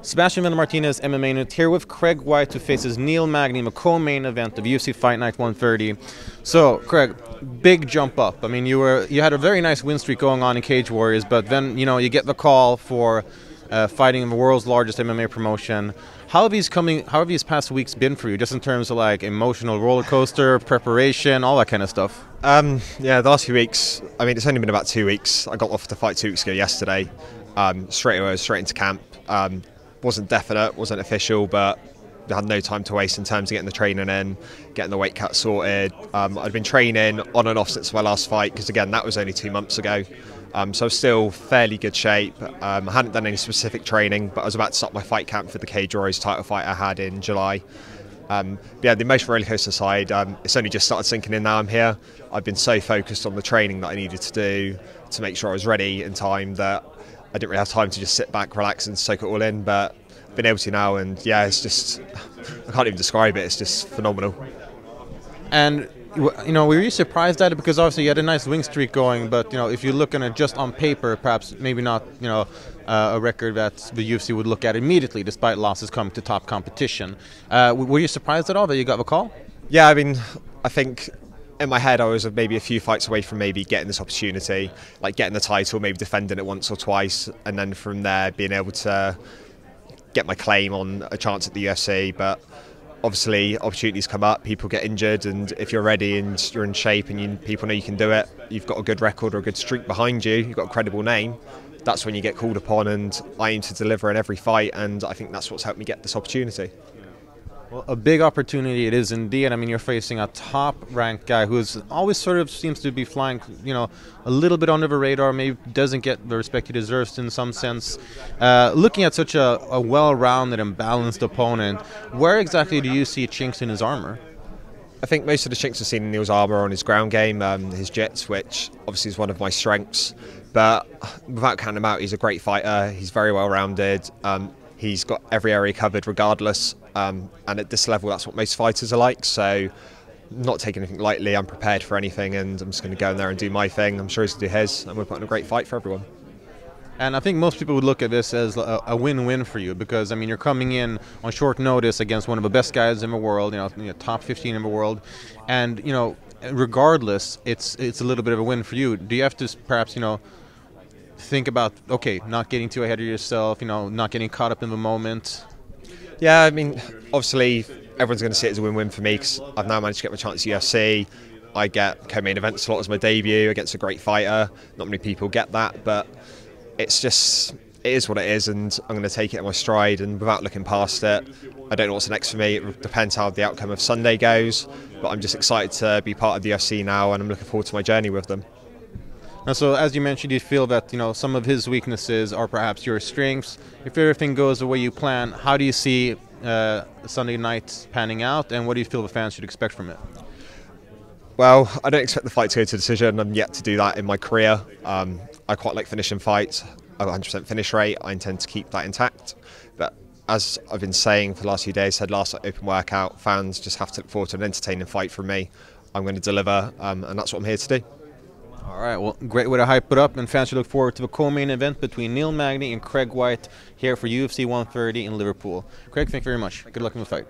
Sebastian Martinez, MMAnytt, here with Craig White, who faces Neil Magny in the co-main event of UFC Fight Night 130. So, Craig, big jump up. I mean, you had a very nice win streak going on in Cage Warriors, but then you get the call for fighting in the world's largest MMA promotion. How have these past weeks been for you, just in terms of like emotional roller coaster, preparation, all that kind of stuff? Yeah, the last few weeks. I mean, it's only been about 2 weeks. I got off the fight 2 weeks ago yesterday. Straight away, straight into camp. Wasn't definite, wasn't official, but I had no time to waste in terms of getting the training in, getting the weight cut sorted. I'd been training on and off since my last fight, because again, that was only 2 months ago. So I was still fairly good shape. I hadn't done any specific training, but I was about to start my fight camp for the Cage Warriors title fight I had in July. But yeah, the emotional roller coaster side, it's only just started sinking in now I'm here. I've been so focused on the training that I needed to do to make sure I was ready in time that I didn't really have time to just sit back, relax and soak it all in, but I've been able to now, and yeah, it's just, I can't even describe it, it's just phenomenal. And were you surprised at it? Because obviously you had a nice win streak going, but if you're looking at just on paper, perhaps maybe not a record that the UFC would look at immediately, despite losses coming to top competition. Were you surprised at all that you got the call? Yeah, I mean, I think in my head I was maybe a few fights away from maybe getting this opportunity, like getting the title, maybe defending it once or twice, and then from there being able to get my claim on a chance at the UFC. But obviously opportunities come up, people get injured, and if you're ready and you're in shape and people know you can do it, you've got a good record or a good streak behind you, you've got a credible name, that's when you get called upon, and I aim to deliver in every fight, and I think that's what's helped me get this opportunity. Well, a big opportunity it is indeed. I mean, you're facing a top-ranked guy who's always sort of seems to be flying, a little bit under the radar, maybe doesn't get the respect he deserves in some sense. Looking at such a well-rounded and balanced opponent, where exactly do you see chinks in his armor? I think most of the chinks I've seen in Neil's armour are on his ground game, his jits, which obviously is one of my strengths. But without counting him out, he's a great fighter, he's very well-rounded. He's got every area covered regardless, and at this level that's what most fighters are like, so I'm not taking anything lightly, I'm prepared for anything, and I'm just going to go in there and do my thing. I'm sure he's going to do his, and we're putting a great fight for everyone. And I think most people would look at this as a win-win for you, because I mean you're coming in on short notice against one of the best guys in the world, top 15 in the world, and regardless, it's a little bit of a win for you. Do you have to perhaps think about, okay, not getting too ahead of yourself, not getting caught up in the moment? Yeah, I mean, obviously everyone's going to see it as a win-win for me, because I've now managed to get my chance at UFC. I get co-main event slot as my debut against a great fighter. Not many people get that, but it is what it is, and I'm going to take it in my stride, and without looking past it. I don't know what's next for me. It depends how the outcome of Sunday goes, but I'm just excited to be part of the UFC now, and I'm looking forward to my journey with them. And so, as you mentioned, you feel that some of his weaknesses are perhaps your strengths. If everything goes the way you plan, how do you see Sunday night panning out, and what do you feel the fans should expect from it? Well, I don't expect the fight to go to decision. I'm yet to do that in my career. I quite like finishing fights. I have a 100% finish rate. I intend to keep that intact. But as I've been saying for the last few days, said last open workout, fans just have to look forward to an entertaining fight from me. I'm going to deliver, and that's what I'm here to do. All right, well, great way to hype it up, and fans should look forward to the co-main event between Neil Magny and Craig White here for UFC 130 in Liverpool. Craig, thank you very much. Good luck in the fight.